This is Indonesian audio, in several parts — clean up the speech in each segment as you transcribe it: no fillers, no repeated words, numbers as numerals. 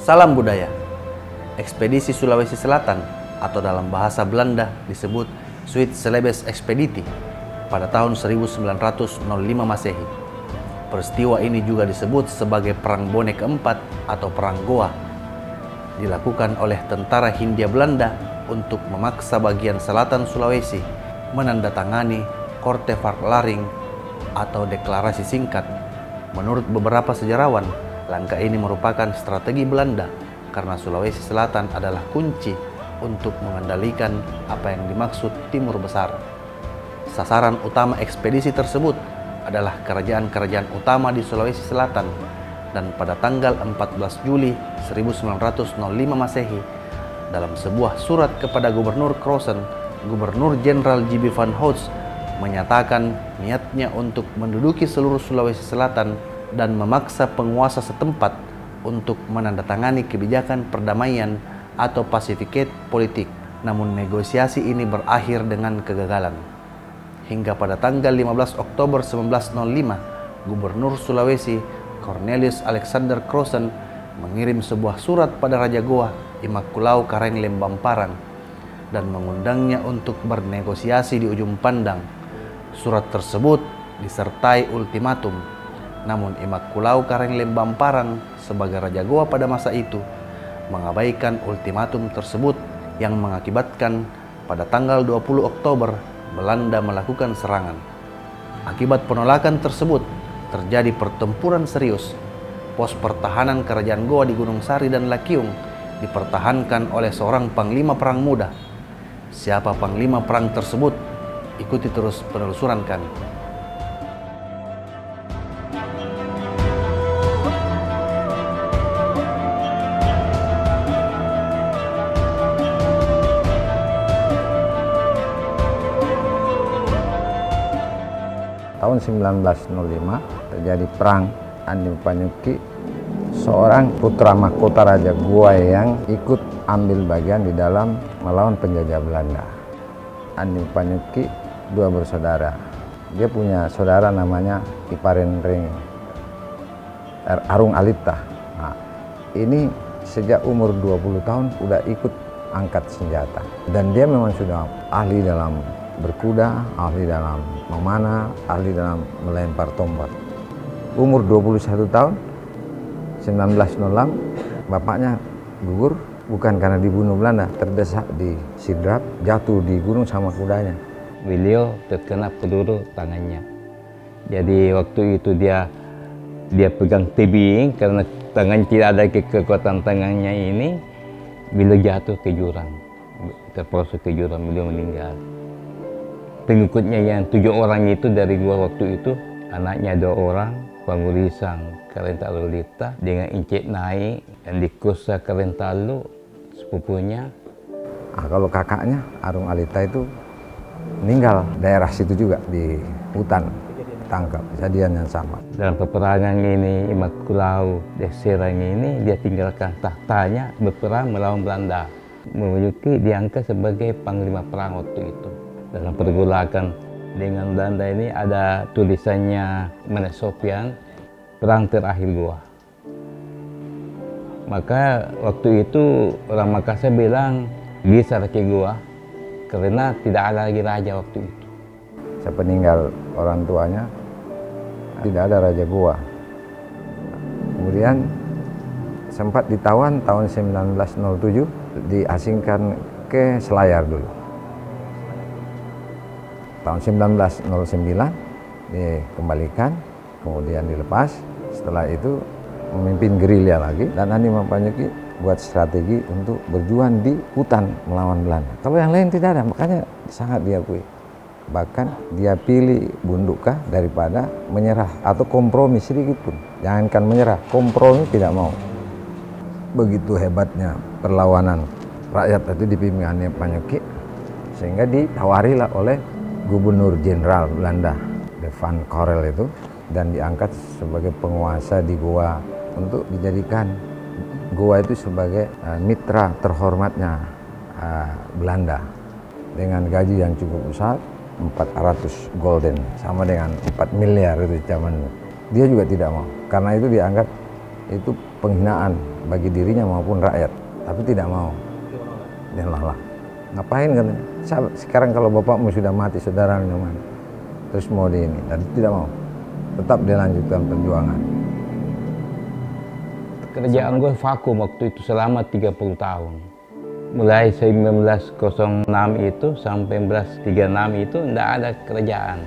Salam budaya. Ekspedisi Sulawesi Selatan atau dalam bahasa Belanda disebut Zwitserse Expeditie pada tahun 1905 Masehi. Peristiwa ini juga disebut sebagai Perang Bone keempat atau Perang Goa. Dilakukan oleh tentara Hindia Belanda untuk memaksa bagian selatan Sulawesi menandatangani Korte Verklaring atau deklarasi singkat. Menurut beberapa sejarawan, langkah ini merupakan strategi Belanda karena Sulawesi Selatan adalah kunci untuk mengendalikan apa yang dimaksud Timur Besar. Sasaran utama ekspedisi tersebut adalah kerajaan-kerajaan utama di Sulawesi Selatan, dan pada tanggal 14 Juli 1905 Masehi, dalam sebuah surat kepada Gubernur Kroesen, Gubernur Jenderal J.B. van Houts menyatakan niatnya untuk menduduki seluruh Sulawesi Selatan dan memaksa penguasa setempat untuk menandatangani kebijakan perdamaian atau pacificate politik. Namun negosiasi ini berakhir dengan kegagalan. Hingga pada tanggal 15 Oktober 1905, Gubernur Sulawesi Cornelis Alexander Kroesen mengirim sebuah surat pada Raja Goa Immaculao Karenglem Bamparang dan mengundangnya untuk bernegosiasi di ujung pandang. Surat tersebut disertai ultimatum. Namun Immaculao Karenglem Bamparang sebagai Raja Goa pada masa itu mengabaikan ultimatum tersebut yang mengakibatkan pada tanggal 20 Oktober Belanda melakukan serangan. Akibat penolakan tersebut terjadi pertempuran serius. Pos pertahanan kerajaan Goa di Gunung Sari dan Lakiung dipertahankan oleh seorang panglima perang muda. Siapa panglima perang tersebut? Ikuti terus penelusuran kami. Tahun 1905 terjadi perang Andi Mapanyuki, seorang putra mahkota Raja Goa yang ikut ambil bagian di dalam melawan penjajah Belanda. Andi Mapanyuki dua bersaudara. Dia punya saudara namanya Iparen Ring Arung Alita. Nah, ini sejak umur 20 tahun udah ikut angkat senjata. Dan dia memang sudah ahli dalam berkuda, ahli dalam memanah, ahli dalam melempar tombak. Umur 21 tahun, 1906, bapaknya gugur, bukan karena dibunuh Belanda, terdesak di Sidrap, jatuh di gunung sama kudanya. Beliau terkena peluru tangannya. Jadi waktu itu dia pegang tebing karena tangan tidak ada kekuatan tangannya ini, beliau jatuh ke jurang, terperosok ke jurang, beliau meninggal. Pengikutnya yang 7 orang itu dari Goa waktu itu, anaknya 2 orang, Pangurisang Karentalu Lita dengan Incik Nai yang di Kosa Karentalu, sepupunya. Nah, kalau kakaknya Arung Alita itu meninggal daerah situ juga di hutan, tangkap, kejadian yang sama. Dalam peperangan ini, Immaculao Serang ini dia tinggalkan tahtanya berperang melawan Belanda. Mapanyuki diangkat sebagai panglima perang waktu itu. Dalam pergolakan dengan Belanda ini ada tulisannya Menesopian, perang terakhir Goa. Maka waktu itu orang Makassar bilang geser ke Goa karena tidak ada lagi raja waktu itu. Sepeninggal orang tuanya tidak ada Raja Goa. Kemudian sempat ditawan tahun 1907, diasingkan ke Selayar dulu. Tahun 1909 dikembalikan, kemudian dilepas. Setelah itu memimpin gerilya lagi, dan Andi Mapanyuki buat strategi untuk berjuang di hutan melawan Belanda. Kalau yang lain tidak ada, makanya sangat diakui. Bahkan dia pilih bundukkah daripada menyerah atau kompromi sedikit pun. Jangankan menyerah, kompromi tidak mau. Begitu hebatnya perlawanan rakyat itu dipimpin Andi Mapanyuki, sehingga ditawarilah oleh Gubernur Jenderal Belanda, De Van Corel itu, dan diangkat sebagai penguasa di Goa untuk dijadikan Goa itu sebagai mitra terhormatnya Belanda dengan gaji yang cukup besar, 400 gulden, sama dengan 4 miliar itu zaman. Dia juga tidak mau, karena itu dianggap itu penghinaan bagi dirinya maupun rakyat, tapi tidak mau. Dia nolak. Ngapain kan? Sekarang kalau bapakmu sudah mati, saudara mana? Terus mau di ini, dan tidak mau. Tetap dia lanjutkan perjuangan. Kerajaan gue vakum waktu itu selama 30 tahun. Mulai 1906 itu sampai 1936 itu tidak ada kerajaan.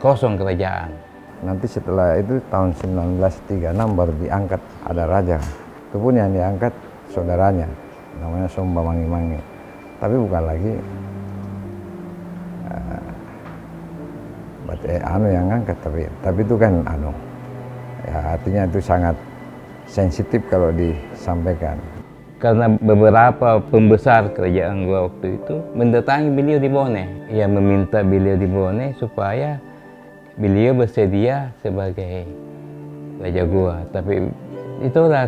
Kosong kerajaan. Nanti setelah itu tahun 1936 baru diangkat ada raja. Itu pun yang diangkat saudaranya, namanya Somba Mangi-Mangi. Tapi bukan lagi yang ngangkat, tapi itu kan ya artinya itu sangat sensitif kalau disampaikan. Karena beberapa pembesar kerajaan gua waktu itu mendatangi beliau di Bone, ya meminta beliau di Bone supaya beliau bersedia sebagai raja gua. Tapi itulah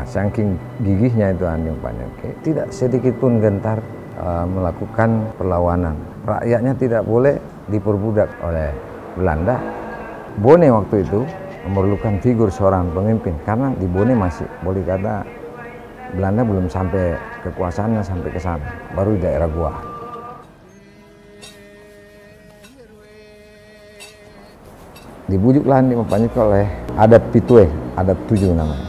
saking gigihnya itu Andi Mapanyuki, tidak sedikit pun gentar melakukan perlawanan. Rakyatnya tidak boleh diperbudak oleh Belanda. Bone waktu itu memerlukan figur seorang pemimpin, karena di Bone masih boleh kata Belanda belum sampai kekuasaannya sampai ke sana, baru di daerah gua. Dibujuklah Andi Mapanyuki oleh adat Pitue, adat 7 namanya,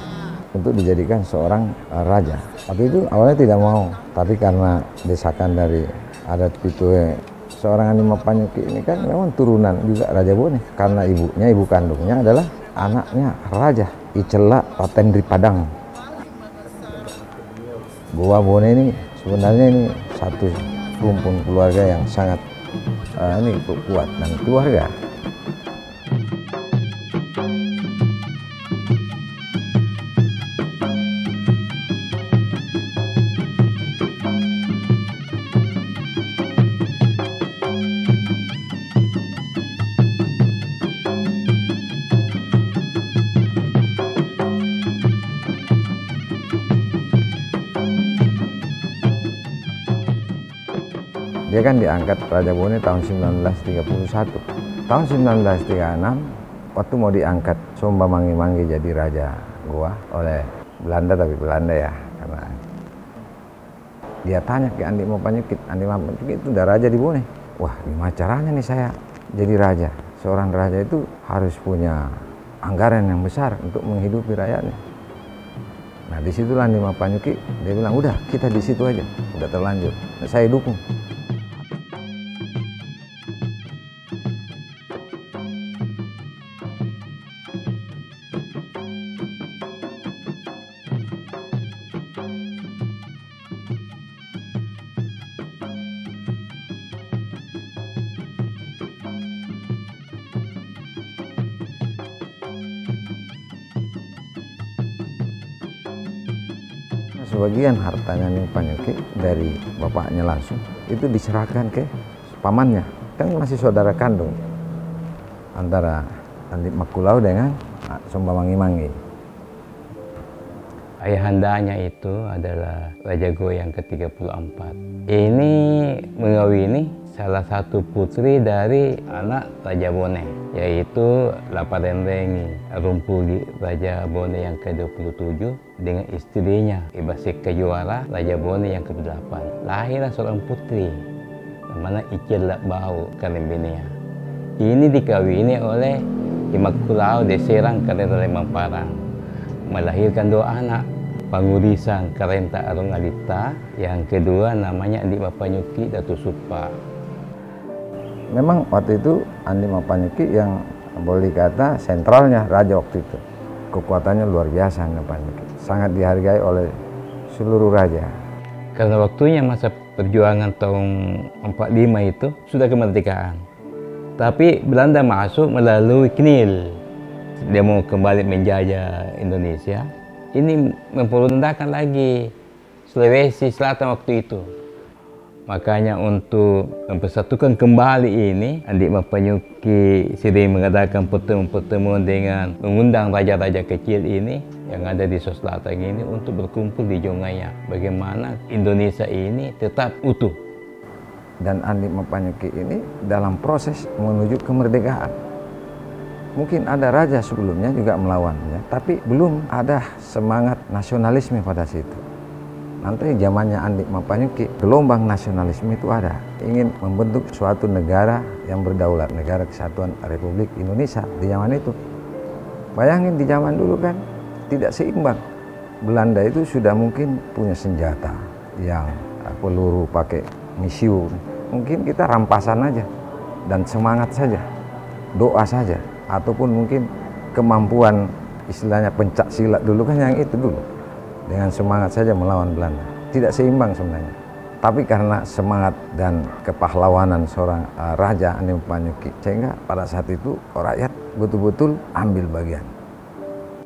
untuk dijadikan seorang raja. Waktu itu awalnya tidak mau, tapi karena desakan dari adat Pitue, seorang Andi Mapanyuki ini kan memang turunan juga Raja Bone, karena ibu kandungnya adalah anaknya Raja Icela Patendri Padang. Gua Bone ini sebenarnya ini satu rumpun keluarga yang sangat kuat dan keluarga. Dia kan diangkat Raja Bone tahun 1931. Tahun 1936, waktu mau diangkat Somba Mangi-Mangi jadi Raja Goa oleh Belanda, tapi Belanda ya, karena dia tanya ke Andi Mapanyuki itu udah raja di Bone. Wah, gimana caranya nih saya jadi raja? Seorang raja itu harus punya anggaran yang besar untuk menghidupi rakyatnya. Nah, disitulah Andi Mapanyuki, dia bilang, udah kita di situ aja, udah terlanjur, saya dukung. Sebagian hartanya Andi Mapanyuki dari bapaknya langsung itu diserahkan ke pamannya, kan masih saudara kandung antara Andi Makulau dengan Somba Mangi-Mangi. Ayahandanya itu adalah Raja Goa yang ke-34. Ini mengawini salah satu putri dari anak Raja Bone, yaitu Laparendengi Rumpuli Raja Bone yang ke-27 dengan istrinya Ibasik Kejuara Raja Bone yang ke-8. Lahirlah seorang putri namanya Icela Bau Karembenia. Ini dikawini oleh Imakulau de Serang Karenta Lemamparang, melahirkan 2 anak, Pangurisan Karenta Arung Alita, yang kedua namanya Andi Mapanyuki Datu Supa. Memang waktu itu Andi Mapanyuki yang boleh dikata sentralnya raja waktu itu. Kekuatannya luar biasa Andi Mapanyuki, sangat dihargai oleh seluruh raja. Karena waktunya masa perjuangan tahun 45 itu sudah kemerdekaan. Tapi Belanda masuk melalui KNIL. Dia mau kembali menjajah Indonesia. Ini memperundahkan lagi Sulawesi Selatan waktu itu. Makanya untuk mempersatukan kembali ini, Andi Mapanyuki sering mengadakan pertemuan-pertemuan dengan mengundang raja-raja kecil ini yang ada di Sulawesi Selatan ini untuk berkumpul di Jongaya. Bagaimana Indonesia ini tetap utuh. Dan Andi Mapanyuki ini dalam proses menuju kemerdekaan. Mungkin ada raja sebelumnya juga melawannya, tapi belum ada semangat nasionalisme pada situ. Nanti zamannya Andi Mapanyuki, gelombang nasionalisme itu ada. Ingin membentuk suatu negara yang berdaulat, negara kesatuan Republik Indonesia di zaman itu. Bayangin di zaman dulu kan tidak seimbang. Belanda itu sudah mungkin punya senjata yang peluru pakai misiu. Mungkin kita rampasan aja dan semangat saja, doa saja, ataupun mungkin kemampuan istilahnya pencak silat dulu kan yang itu dulu. Dengan semangat saja melawan Belanda. Tidak seimbang sebenarnya. Tapi karena semangat dan kepahlawanan seorang raja Andi Mapanyuki, sehingga pada saat itu rakyat betul-betul ambil bagian.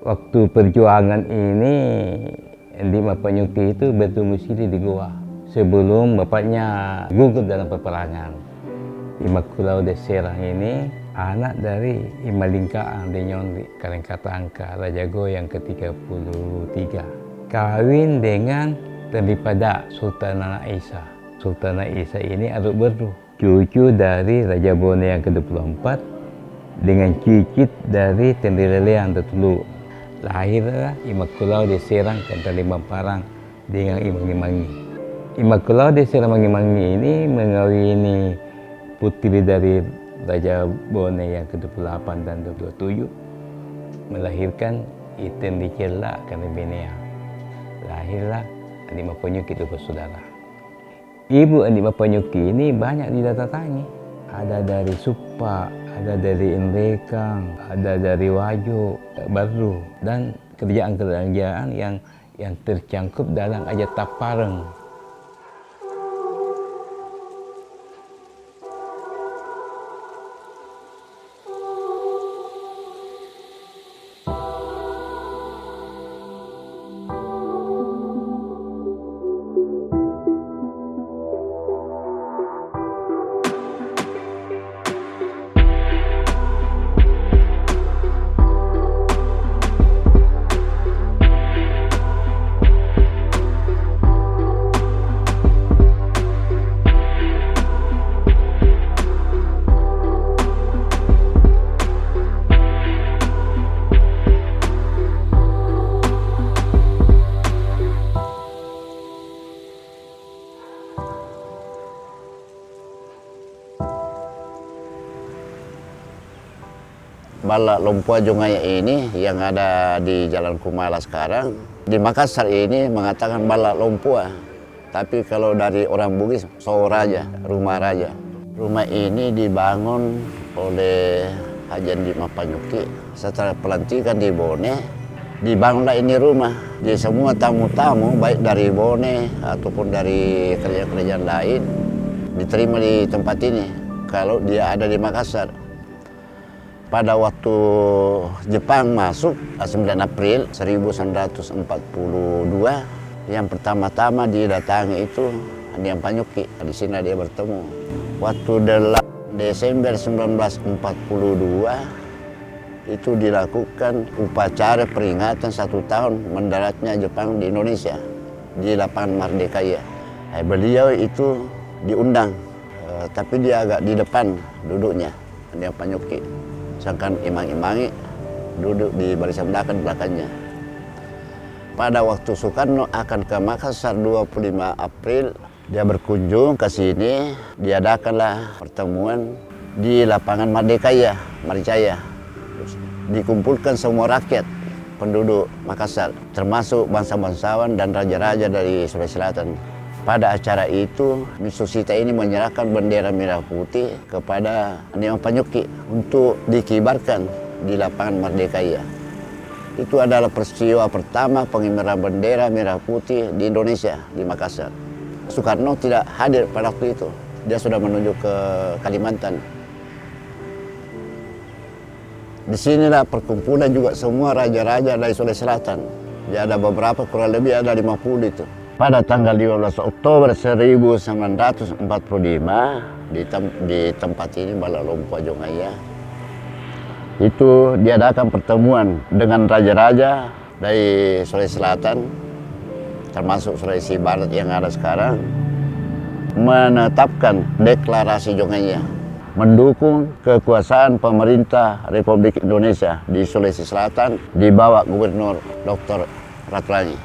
Waktu perjuangan ini, Andi Mapanyuki itu berdomisili di Goa. Sebelum bapaknya gugur dalam peperangan. Immaculado de Serang ini anak dari Imalingkaan de Nyonri, Karangkatangka, Raja Goa yang ke-33. Kawin dengan daripada Sultanana Isa. Sultanana Isa ini aduk berdu, cucu dari Raja Bone yang ke-24 dengan cicit dari Tendrilele yang ke-10. Lahirlah Immaculado de Serang Kantali Mamparang dengan Imangi-Mangi. Immaculado de Serang Mangi-Mangi ini mengawini putri dari Raja Bone yang ke-28 dan ke-27, melahirkan Iten Dicela Kanibenea. Lahirlah Andi Mapanyuki itu bersaudara. Ibu Andi Mapanyuki ini banyak didatangi. Ada dari Supa, ada dari Indekang, ada dari Wajo, Baru, dan kerjaan-kerjaan yang tercangkup dalam Ajat Tapareng. Balak Lompua Jongaya ini yang ada di Jalan Kumala sekarang, di Makassar ini mengatakan Balak Lompua. Tapi kalau dari orang Bugis, Soraja, rumah raja. Rumah ini dibangun oleh Haji Andi Mapanyuki. Setelah pelantikan di Bone, dibangunlah ini rumah. Jadi semua tamu-tamu, baik dari Bone ataupun dari kerajaan-kerajaan lain, diterima di tempat ini kalau dia ada di Makassar. Pada waktu Jepang masuk 9 April 1942, yang pertama-tama didatangi itu Andi Mapanyuki. Di sini dia bertemu. Waktu 8 Desember 1942 itu dilakukan upacara peringatan 1 tahun mendaratnya Jepang di Indonesia di lapangan Mardekaya. Beliau itu diundang, tapi dia agak di depan duduknya, Andi Mapanyuki. Sedangkan Imang-Imangi duduk di barisan belakangnya. Pada waktu Soekarno akan ke Makassar 25 April, dia berkunjung ke sini, diadakanlah pertemuan di lapangan Mardekaya, Maricaya. Dikumpulkan semua rakyat penduduk Makassar, termasuk bangsa-bangsawan dan raja-raja dari Sulawesi Selatan. Pada acara itu, Mitsusita ini menyerahkan bendera merah putih kepada Andi Mapanyuki untuk dikibarkan di lapangan Mardekaya. Itu adalah peristiwa pertama pengibaran bendera merah putih di Indonesia, di Makassar. Soekarno tidak hadir pada waktu itu. Dia sudah menuju ke Kalimantan. Di sinilah perkumpulan juga semua raja-raja dari Sulawesi Selatan. Ya, ada beberapa, kurang lebih ada 50 itu. Pada tanggal 15 Oktober 1945 di tempat ini, Balak Lompua Jongaya, itu diadakan pertemuan dengan raja-raja dari Sulawesi Selatan, termasuk Sulawesi Barat yang ada sekarang, menetapkan deklarasi Jongaya. mendukung kekuasaan pemerintah Republik Indonesia di Sulawesi Selatan di bawah Gubernur Dr. Ratulangi.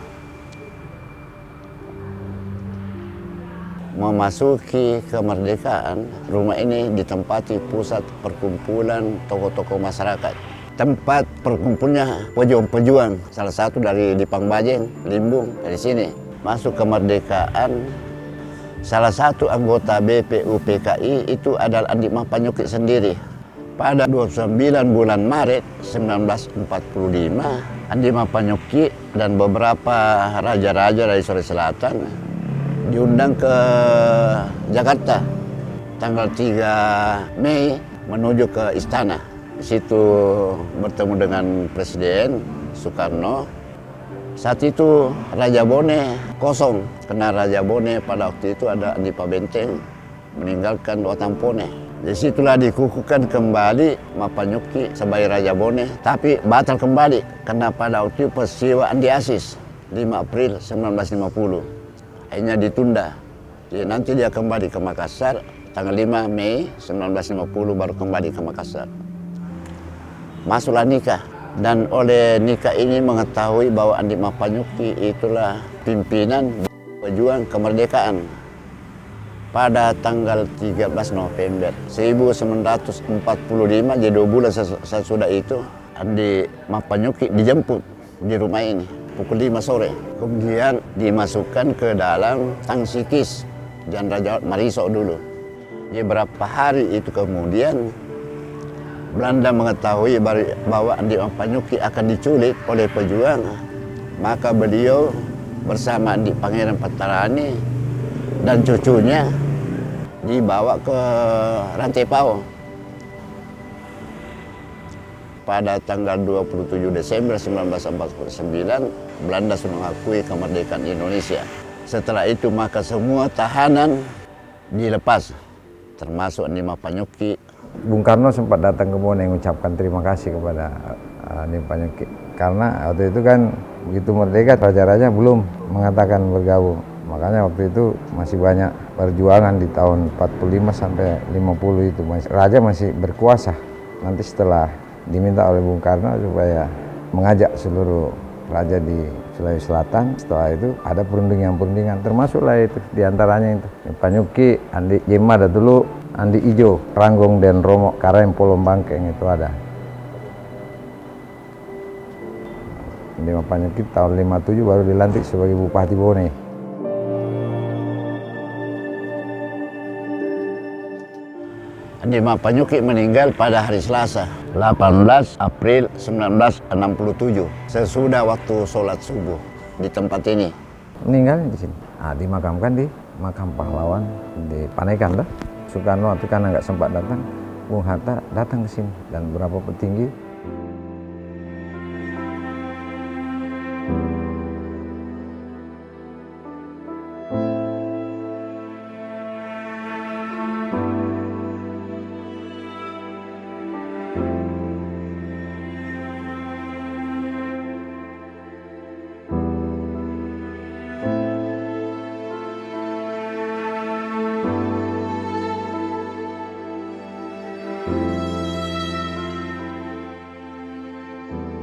Memasuki kemerdekaan, rumah ini ditempati pusat perkumpulan tokoh-tokoh masyarakat. Tempat perkumpulannya pejuang-pejuang, salah satu dari Dipang Bajeng, Limbung, dari sini. Masuk kemerdekaan, salah satu anggota BPUPKI itu adalah Andi Mappanyukki sendiri. Pada 29 bulan Maret 1945, Andi Mappanyukki dan beberapa raja-raja dari Sulawesi Selatan diundang ke Jakarta tanggal 3 Mei menuju ke istana. Di situ bertemu dengan Presiden Soekarno. Saat itu Raja Bone kosong, karena Raja Bone pada waktu itu ada Andi Pabenteng meninggalkan Watampone. Disitulah dikukuhkan kembali Mappanyukki sebagai Raja Bone, tapi batal kembali karena pada waktu itu peristiwa Andi Asis 5 April 1950. Akhirnya ditunda. Jadi nanti dia kembali ke Makassar tanggal 5 Mei 1950 baru kembali ke Makassar. Masuklah nikah. Dan oleh nikah ini mengetahui bahwa Andi Mappanyukki itulah pimpinan pejuang kemerdekaan. Pada tanggal 13 November 1945, jadi 2 bulan sesudah itu, Andi Mappanyukki dijemput di rumah ini pukul 5 sore. Kemudian dimasukkan ke dalam Tangsikis, Jalan Raja Mariso dulu. Jadi berapa hari itu kemudian, Belanda mengetahui bahwa Andi Mappanyukki akan diculik oleh pejuang, maka beliau bersama Andi Pangeran Patarani dan cucunya dibawa ke Rantepao. Pada tanggal 27 Desember 1949, Belanda sudah mengakui kemerdekaan Indonesia. Setelah itu maka semua tahanan dilepas, termasuk Andi Mappanyukki. Bung Karno sempat datang ke Bone mengucapkan terima kasih kepada Andi Mappanyukki. Karena waktu itu kan begitu merdeka, raja-raja belum mengatakan bergabung. Makanya waktu itu masih banyak perjuangan di tahun 45 sampai 50 itu. Raja masih berkuasa. Nanti setelah diminta oleh Bung Karno supaya mengajak seluruh raja di Sulawesi Selatan, setelah itu ada perundingan-perundingan, termasuklah itu diantaranya itu Mappanyukki, Andi Jema ada dulu, Andi Ijo, Ranggong dan Romo Karem Polom Bangkeng itu ada. Andi Mappanyukki tahun 57 baru dilantik sebagai Bupati Bone. Andi Mappanyukki meninggal pada hari Selasa, 18 April 1967, sesudah waktu sholat subuh di tempat ini. Meninggal di sini. Dimakamkan di makam pahlawan di Panekan lah. Soekarno itu karena nggak sempat datang, Bung Hatta datang ke sini dan beberapa petinggi.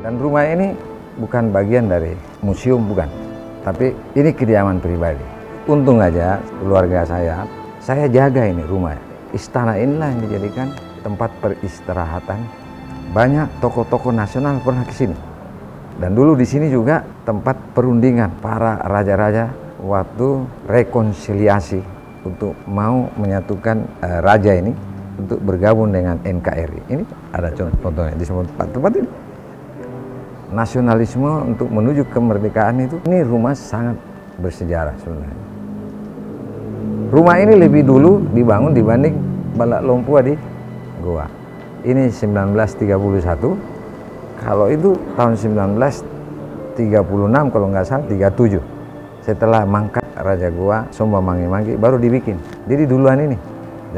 Dan rumah ini bukan bagian dari museum, bukan. Tapi ini kediaman pribadi. Untung aja keluarga saya jaga ini rumah. Istana inilah yang dijadikan tempat peristirahatan. Banyak tokoh-tokoh nasional pernah ke sini. Dan dulu di sini juga tempat perundingan para raja-raja waktu rekonsiliasi untuk mau menyatukan raja ini untuk bergabung dengan NKRI. Ini ada contohnya di semua tempat ini. Nasionalisme untuk menuju kemerdekaan itu, ini rumah sangat bersejarah sebenarnya. Rumah ini lebih dulu dibangun dibanding Balak Lompua di Goa. Ini 1931, kalau itu tahun 1936 kalau nggak salah 37. Setelah mangkat Raja Goa, Somba Mangi-Mangi baru dibikin. Jadi duluan ini,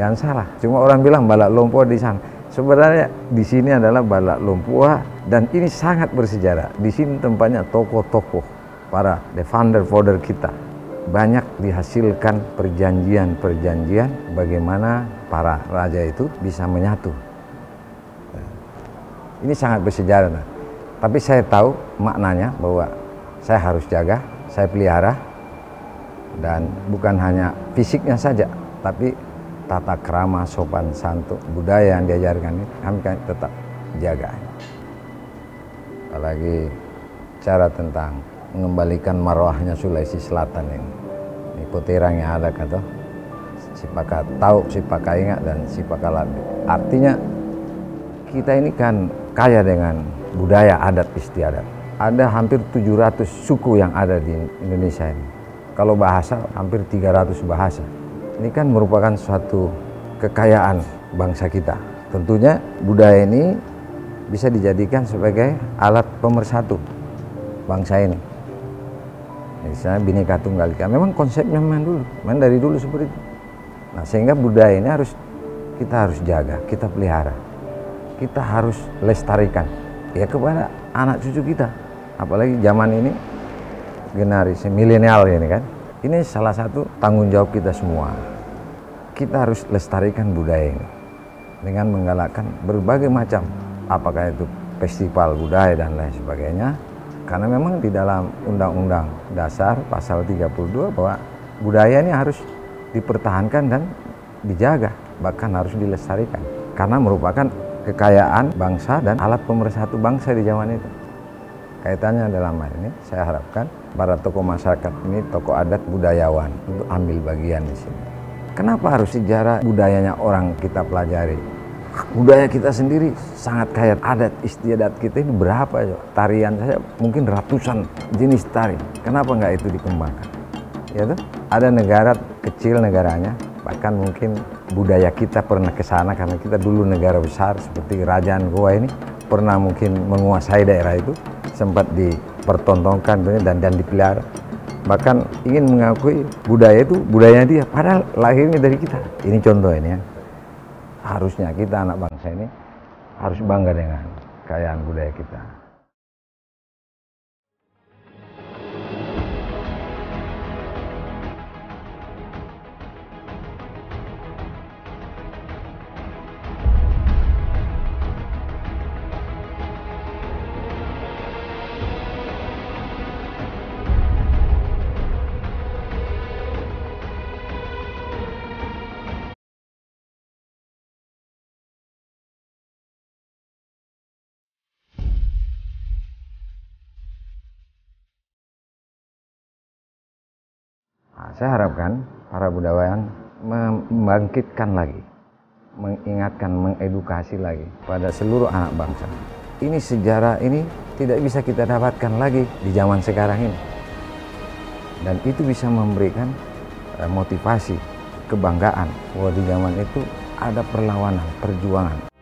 jangan salah. Cuma orang bilang Balak Lompua di sana. Sebenarnya di sini adalah Balak Lompua dan ini sangat bersejarah. Di sini tempatnya tokoh-tokoh, para the founder kita. Banyak dihasilkan perjanjian-perjanjian bagaimana para raja itu bisa menyatu. Ini sangat bersejarah. Tapi saya tahu maknanya bahwa saya harus jaga, saya pelihara, dan bukan hanya fisiknya saja, tapi tata krama, sopan santun, budaya yang diajarkan ini kami tetap jaga. Apalagi cara tentang mengembalikan marwahnya Sulawesi Selatan ini. Ini poterang yang ada kata Sipaka tahu, Sipaka ingat, dan Sipaka labi. Artinya kita ini kan kaya dengan budaya adat istiadat. Ada hampir 700 suku yang ada di Indonesia ini. Kalau bahasa hampir 300 bahasa. Ini kan merupakan suatu kekayaan bangsa kita. Tentunya budaya ini bisa dijadikan sebagai alat pemersatu bangsa ini. Misalnya Bhinneka Tunggal Ika. Memang konsepnya memang dari dulu seperti itu. Nah, sehingga budaya ini kita harus jaga, kita pelihara. Kita harus lestarikan ya kepada anak cucu kita. Apalagi zaman ini generasi milenial ini kan. Ini salah satu tanggung jawab kita semua. Kita harus lestarikan budaya ini dengan menggalakkan berbagai macam, apakah itu festival budaya dan lain sebagainya. Karena memang di dalam Undang-Undang Dasar pasal 32 bahwa budaya ini harus dipertahankan dan dijaga, bahkan harus dilestarikan. Karena merupakan kekayaan bangsa dan alat pemersatu bangsa di zaman itu. Kaitannya dalam hal ini, saya harapkan para tokoh masyarakat ini, tokoh adat, budayawan untuk ambil bagian di sini. Kenapa harus sejarah budayanya orang kita pelajari? Budaya kita sendiri sangat kaya, adat istiadat kita ini berapa ya? Tarian saya mungkin ratusan jenis tari. Kenapa nggak itu dikembangkan? Ya tuh, ada negara kecil negaranya, bahkan mungkin budaya kita pernah ke sana karena kita dulu negara besar seperti Kerajaan Goa ini pernah mungkin menguasai daerah itu, sempat dipertontonkan dan dipelihara. Bahkan ingin mengakui budaya itu budayanya dia, padahal lahirnya dari kita. Ini contoh ini ya. Harusnya kita anak bangsa ini harus bangga dengan kekayaan budaya kita. Nah, saya harapkan para budayawan membangkitkan lagi, mengingatkan, mengedukasi lagi pada seluruh anak bangsa. Ini sejarah ini tidak bisa kita dapatkan lagi di zaman sekarang ini. Dan itu bisa memberikan motivasi, kebanggaan bahwa di zaman itu ada perlawanan, perjuangan.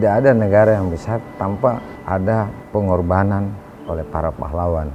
tidak ada negara yang besar tanpa ada pengorbanan oleh para pahlawan.